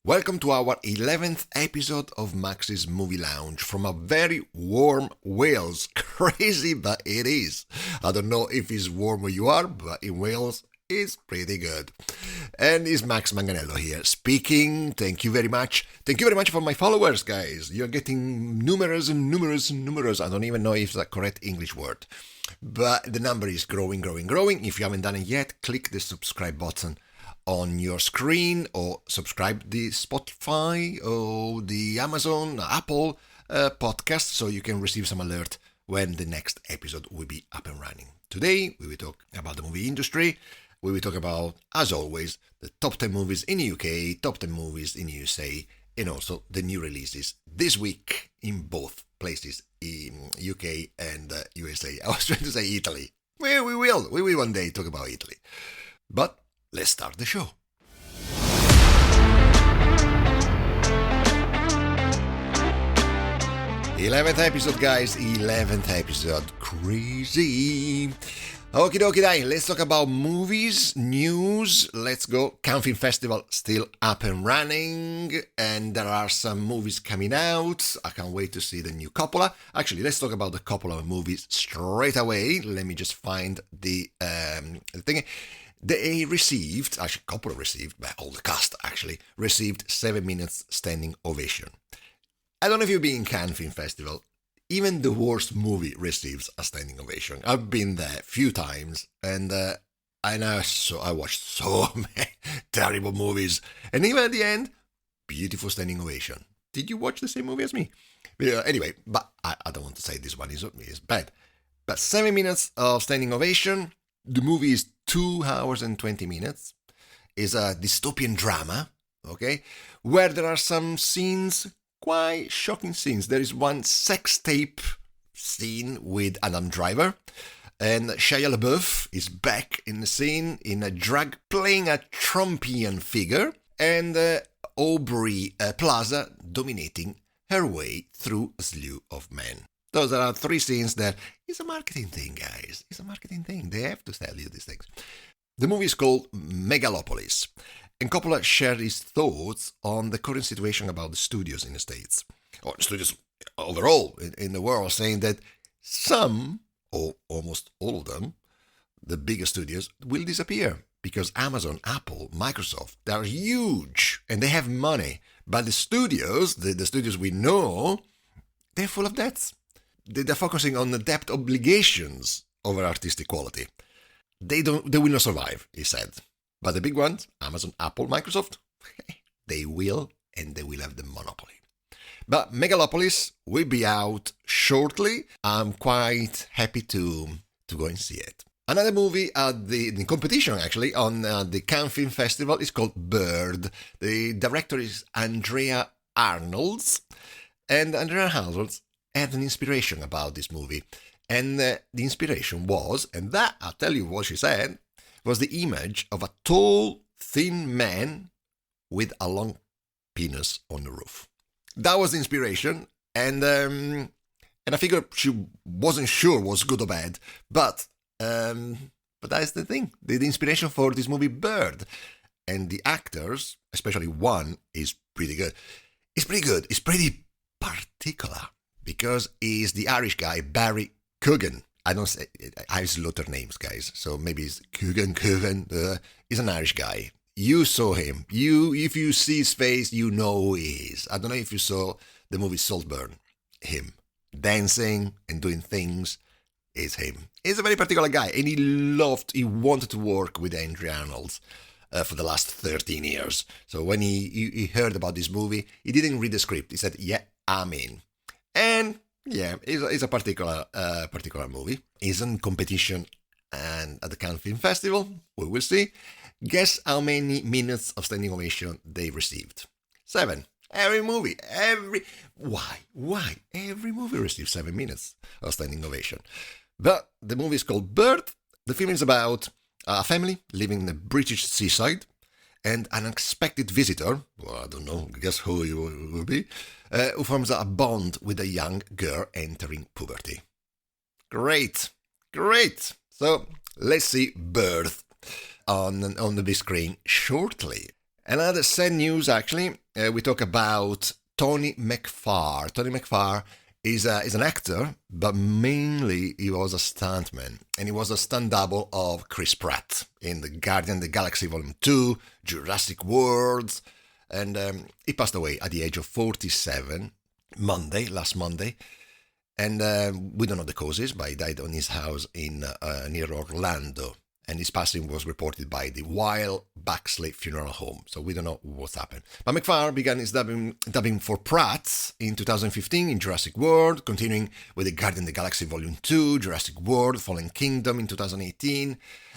Welcome to our 11th episode of Max's Movie Lounge from a very warm Wales. Crazy, but it is. I don't know if it's warm where you are, but in Wales, it's pretty good. And it's Max Manganello here speaking. Thank you very much. Thank you very much for my followers, guys. You're getting numerous. I don't even know if that's a correct English word. But the number is growing. If you haven't done it yet, click the subscribe button on your screen or subscribe the Spotify or the Amazon, Apple podcast so you can receive some alert when the next episode will be up and running. Today, we will talk about the movie industry. We will talk about, as always, the top 10 movies in the UK, top 10 movies in the USA, and also the new releases this week in both places, in UK and USA. I was trying to say Italy. Well, we will one day talk about Italy. But let's start the show. Eleventh episode, guys. 11th episode. Crazy. Okie dokie, dai. Let's talk about movies, news. Let's go. Cannes Film Festival still up and running, and there are some movies coming out. I can't wait to see the new Coppola. Actually, let's talk about the Coppola movies straight away. Let me just find the thing. They received, actually Coppola received, but all the cast actually, received 7 minutes standing ovation. I don't know if you've been in Cannes Film Festival, even the worst movie receives a standing ovation. I've been there a few times, and I watched so many terrible movies, and even at the end, beautiful standing ovation. Did you watch the same movie as me? Anyway, but I don't want to say this one is bad. But 7 minutes of standing ovation. The movie is 2 hours and 20 minutes. It's a dystopian drama, okay, where there are some scenes, quite shocking scenes. There is one sex tape scene with Adam Driver, and Shia LaBeouf is back in the scene in a drag playing a Trumpian figure, and Aubrey Plaza dominating her way through a slew of men. Those are 3 scenes that it's a marketing thing, guys. It's a marketing thing. They have to tell you these things. The movie is called Megalopolis, and Coppola shared his thoughts on the current situation about the studios in the States, or studios overall in the world, saying that some, or almost all of them, the bigger studios, will disappear because Amazon, Apple, Microsoft, they're huge and they have money. But the studios, the studios we know, they're full of debts. They're focusing on the debt obligations over artistic quality. They will not survive, he said. But the big ones, Amazon, Apple, Microsoft, they will, and they will have the monopoly. But Megalopolis will be out shortly. I'm quite happy to go and see it. Another movie at the competition, actually, on the Cannes Film Festival is called Bird. The director is Andrea Arnolds, and Andrea Arnolds had an inspiration about this movie. And the inspiration was, and that, I'll tell you what she said, was the image of a tall, thin man with a long penis on the roof. That was the inspiration, and I figured she wasn't sure was good or bad, but that's the thing, the inspiration for this movie Bird. And the actors, especially one, is pretty good. It's pretty particular, because he's the Irish guy, Barry Coogan. I slaughter names, guys, so maybe it's Coogan. He's an Irish guy. You saw him. If you see his face, you know who he is. I don't know if you saw the movie Saltburn. Him. Dancing and doing things is him. He's a very particular guy, and he wanted to work with Andrea Arnolds for the last 13 years. So when he heard about this movie, he didn't read the script. He said, yeah, I'm in. And yeah, it's a particular movie. It's in competition and at the Cannes Film Festival. We will see. Guess how many minutes of standing ovation they received? 7. Every movie. Why? Every movie receives 7 minutes of standing ovation. But the movie is called Bird. The film is about a family living in the British seaside, and an unexpected visitor, well, I don't know, guess who he will be, who forms a bond with a young girl entering puberty. Great. So let's see Bird on the big screen shortly. Another sad news, actually, we talk about Tony McFarr. Tony McFarr is an actor, but mainly he was a stuntman, and he was a stunt double of Chris Pratt in the Guardian of the Galaxy Volume 2, Jurassic World, and he passed away at the age of 47, last Monday, and we don't know the causes, but he died on his house in near Orlando, and his passing was reported by the Weil Baxley Funeral Home, so we don't know what's happened. But McFarr began his dubbing for Pratt in 2015 in Jurassic World, continuing with the Guardian of the Galaxy Volume 2, Jurassic World, Fallen Kingdom in 2018,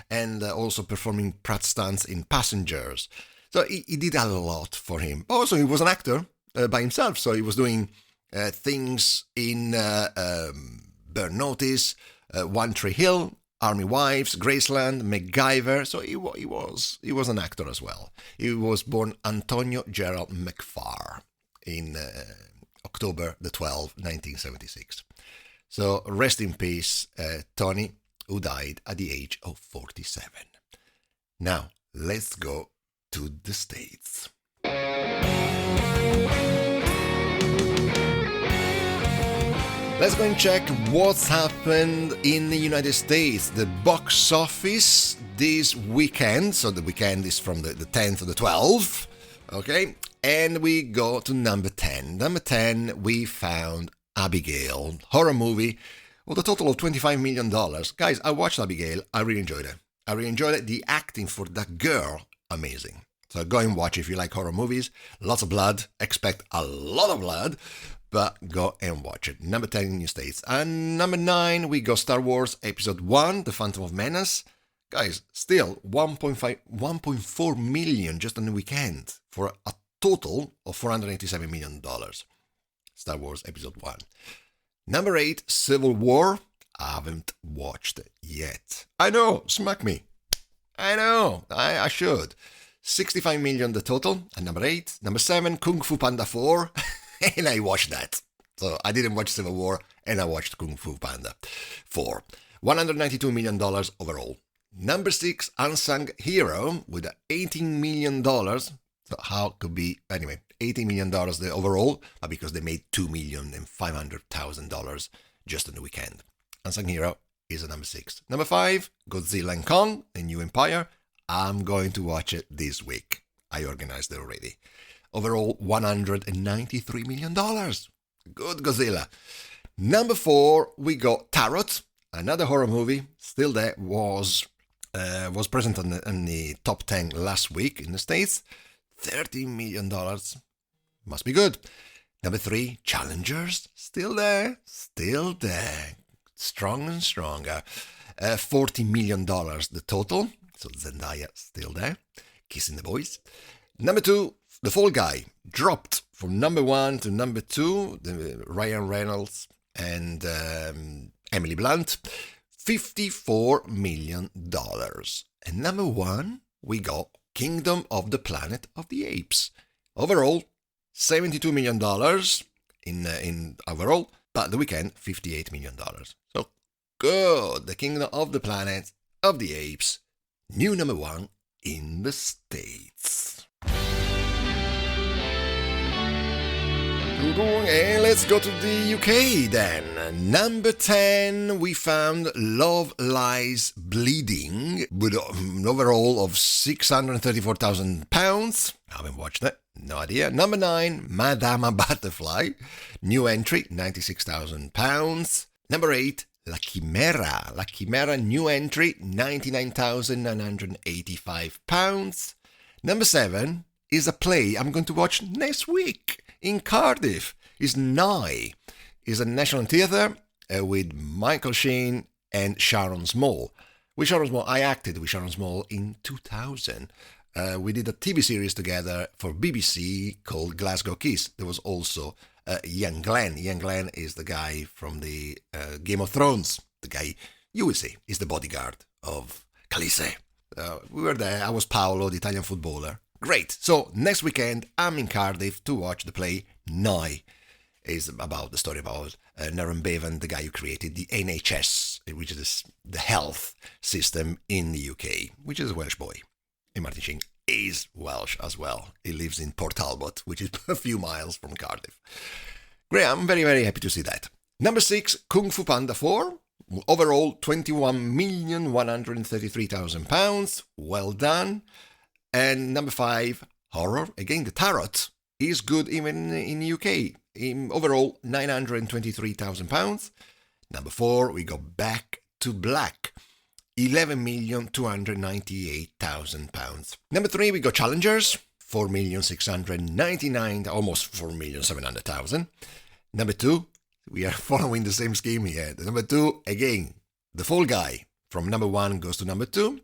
and also performing Pratt stunts in Passengers. So he did a lot for him. Also, he was an actor by himself, so he was doing things in Burn Notice, One Tree Hill, Army Wives, Graceland, MacGyver. So he was an actor as well. He was born Antonio Gerald McFarr in October the 12th, 1976. So rest in peace, Tony, who died at the age of 47. Now, let's go to the States. Let's go and check what's happened in the United States. The box office this weekend, so the weekend is from the 10th to the 12th, okay? And we go to number 10. Number 10, we found Abigail, horror movie with a total of $25 million. Guys, I watched Abigail. I really enjoyed it. The acting for that girl, amazing. So go and watch if you like horror movies. Lots of blood. Expect a lot of blood. But go and watch it. Number 10 in the States. And number 9, we got Star Wars Episode 1, The Phantom of Menace. Guys, still 1.4 million just on the weekend for a total of $487 million. Star Wars Episode 1. Number 8, Civil War. I haven't watched it yet. I know, smack me. I know, I should. 65 million the total at number 8. Number 7, Kung Fu Panda 4. And I watched that. So I didn't watch Civil War, and I watched Kung Fu Panda 4. $192 million overall. Number 6, Unsung Hero with $18 million. So how could be, anyway, $18 million the overall, but because they made $2,500,000 just on the weekend. Unsung Hero is a number 6. Number 5, Godzilla and Kong, A New Empire. I'm going to watch it this week. I organized it already. Overall, $193 million. Good Godzilla. Number 4, we got Tarot, another horror movie. Still there, was present on the top 10 last week in the States. $13 million. Must be good. Number 3, Challengers. Still there. Strong and stronger. $40 million the total. So Zendaya still there. Kissing the boys. Number 2, The Fall Guy, dropped from number 1 to number 2, Ryan Reynolds and Emily Blunt, $54 million. And number 1, we got Kingdom of the Planet of the Apes. Overall, $72 million in overall, but the weekend, $58 million. So good, the Kingdom of the Planet of the Apes, new number 1 in the States. And let's go to the UK then. Number 10, we found Love Lies Bleeding with an overall of £634,000. I haven't watched it, no idea. Number 9, Madama Butterfly, new entry, £96,000. Number 8, La Chimera, new entry, £99,985. Number 7 is a play I'm going to watch next week in Cardiff. Is Nye. Is a National Theatre with Michael Sheen and Sharon Small. With Sharon Small, I acted with Sharon Small in 2000. We did a TV series together for BBC called Glasgow Kiss. There was also Ian Glenn. Ian Glenn is the guy from the Game of Thrones. The guy, you will see, is the bodyguard of Khaleesi. We were there. I was Paolo, the Italian footballer. Great. So next weekend, I'm in Cardiff to watch the play Nye. It's about the story about Naren Bevan, the guy who created the NHS, which is the health system in the UK, which is a Welsh boy. And Martin Sheen is Welsh as well. He lives in Port Talbot, which is a few miles from Cardiff. Great, I'm very, very happy to see that. Number 6, Kung Fu Panda 4. Overall, £21,133,000. Well done. And number 5, horror. Again, The Tarot is good even in UK. Overall, £923,000. Number 4, we go Back to Black. £11,298,000. Number 3, we go Challengers. 4,699,000, almost 4,700,000. Number 2, we are following the same scheme here. The number 2, again, The Fall Guy. From number 1 goes to number 2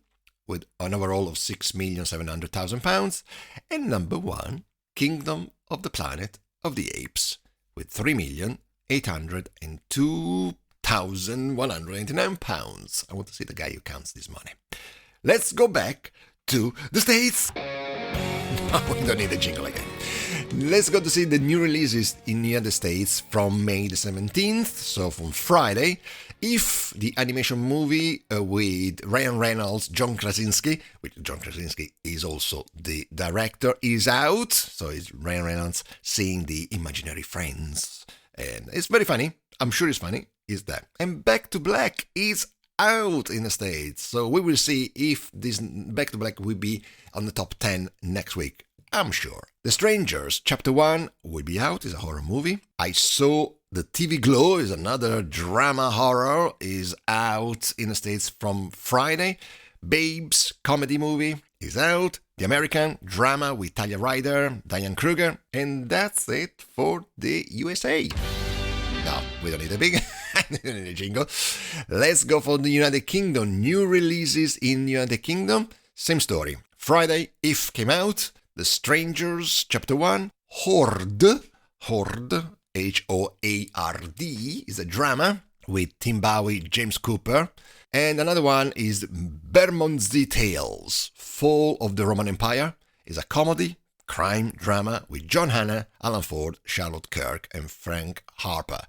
with an overall of £6,700,000. And number 1, Kingdom of the Planet of the Apes with £3,802,189. I want to see the guy who counts this money. Let's go back to the States. We don't need a jingle again. Let's go to see the new releases in the United States from May the 17th, so from Friday. If the animation movie with Ryan Reynolds, John Krasinski, which John Krasinski is also the director, is out. So it's Ryan Reynolds seeing the imaginary friends. And it's very funny. I'm sure it's funny. Is that. And Back to Black is out in the States. So we will see if this Back to Black will be on the top 10 next week. I'm sure. The Strangers, Chapter 1, will be out. It's a horror movie. I Saw the TV Glow is another drama horror. Is out in the States from Friday. Babes, comedy movie, is out. The American, drama with Talia Ryder, Diane Kruger. And that's it for the USA. No, we don't need a big... we don't need a jingle. Let's go for the United Kingdom. New releases in the United Kingdom. Same story. Friday, If came out. The Strangers, Chapter 1. Horde, H-O-A-R-D, is a drama with Tim Bowie, James Cooper. And another one is Bermondsey Tales, Fall of the Roman Empire, is a comedy, crime drama with John Hannah, Alan Ford, Charlotte Kirk, and Frank Harper.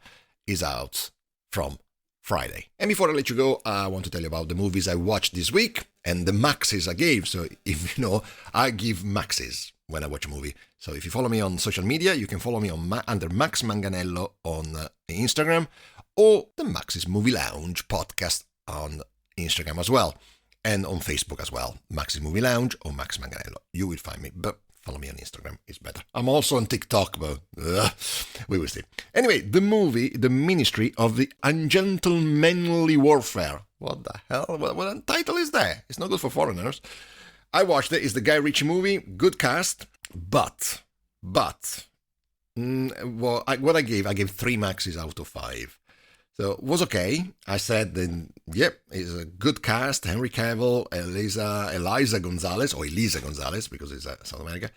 Is out from Friday. And before I let you go, I want to tell you about the movies I watched this week and the maxes I gave. So if you know, I give maxes when I watch a movie. So if you follow me on social media, you can follow me on under Max Manganello on Instagram, or the Max's Movie Lounge podcast on Instagram as well, and on Facebook as well. Max's Movie Lounge or Max Manganello. You will find me, but follow me on Instagram, it's better. I'm also on TikTok, but we will see. Anyway, the movie, The Ministry of the Ungentlemanly Warfare. What the hell? What title is that? It's not good for foreigners. I watched it. It's the Guy Ritchie movie. Good cast. But, what I gave 3 maxes out of 5. So it was okay. I said, yep, it's a good cast. Henry Cavill, Elisa Gonzalez, because it's South America,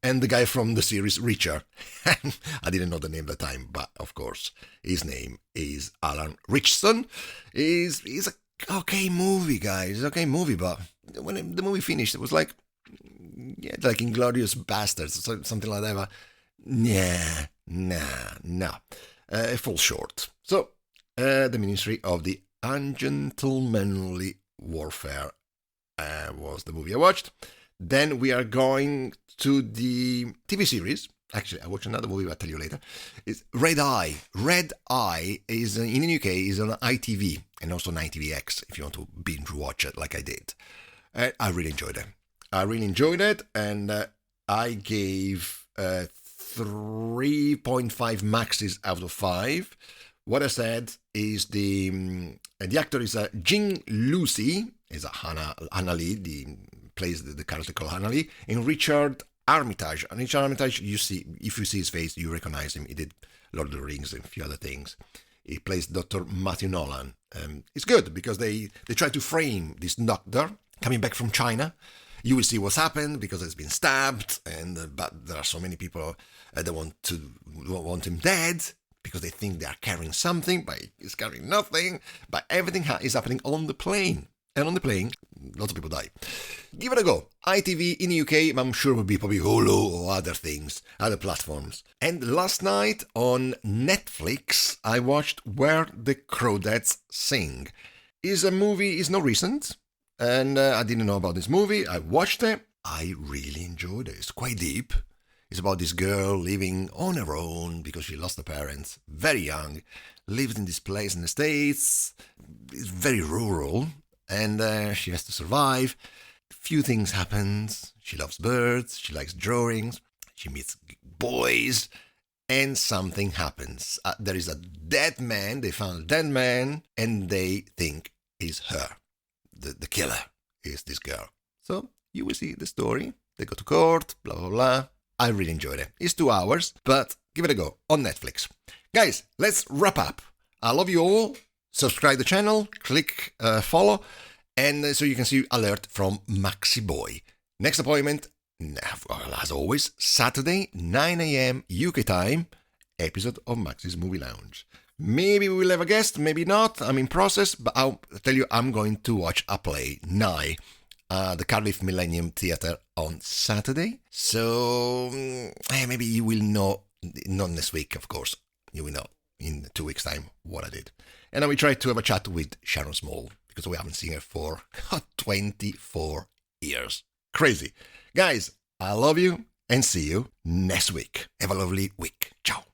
and the guy from the series Reacher. I didn't know the name at the time, but of course, his name is Alan Richardson. He's a okay movie, guys. It's okay movie, but when the movie finished, it was like Inglourious Bastards, something like that. But no. It falls short. So, The Ministry of the Ungentlemanly Warfare was the movie I watched. Then we are going to the TV series. Actually, I watched another movie, I'll tell you later. It's Red Eye. Red Eye is in the UK, is on ITV and also on ITVX if you want to binge watch it like I did. I really enjoyed it. And I gave 3.5 maxes out of 5. What I said is the actor is Jing Lucy, is Hannah Lee, plays the character called Hannah Lee, and Richard Armitage. And Richard Armitage, if you see his face, you recognize him. He did Lord of the Rings and a few other things. He plays Dr. Matthew Nolan. It's good because they try to frame this doctor coming back from China. You will see what's happened because he's been stabbed, but there are so many people that want him dead because they think they are carrying something, but he's carrying nothing. But everything is happening on the plane. And on the plane, lots of people die. Give it a go. ITV in the UK, I'm sure will be probably Hulu or other things, other platforms. And last night on Netflix, I watched Where the Crawdads Sing. It's a movie, it's not recent, and I didn't know about this movie. I watched it. I really enjoyed it. It's quite deep. It's about this girl living on her own because she lost her parents very young, lived in this place in the States. It's very rural, and she has to survive. Few things happen. She loves birds, she likes drawings, she meets boys, and something happens. There is a dead man, they found a dead man, and they think is her. The killer is this girl. So you will see the story. They go to court, blah, blah, blah. I really enjoyed it. It's 2 hours, but give it a go on Netflix. Guys, let's wrap up. I love you all. Subscribe the channel, click follow, and so you can see alert from Maxi Boy. Next appointment, as always, Saturday, 9 a.m. UK time, episode of Maxi's Movie Lounge. Maybe we will have a guest, maybe not. I'm in process, but I'll tell you I'm going to watch a play, Nye, the Cardiff Millennium Theatre on Saturday. So maybe you will know, not this week, of course. You will know in 2 weeks' time what I did. And I will try to have a chat with Sharon Small, because we haven't seen her for 24 years. Crazy. Guys, I love you and see you next week. Have a lovely week. Ciao.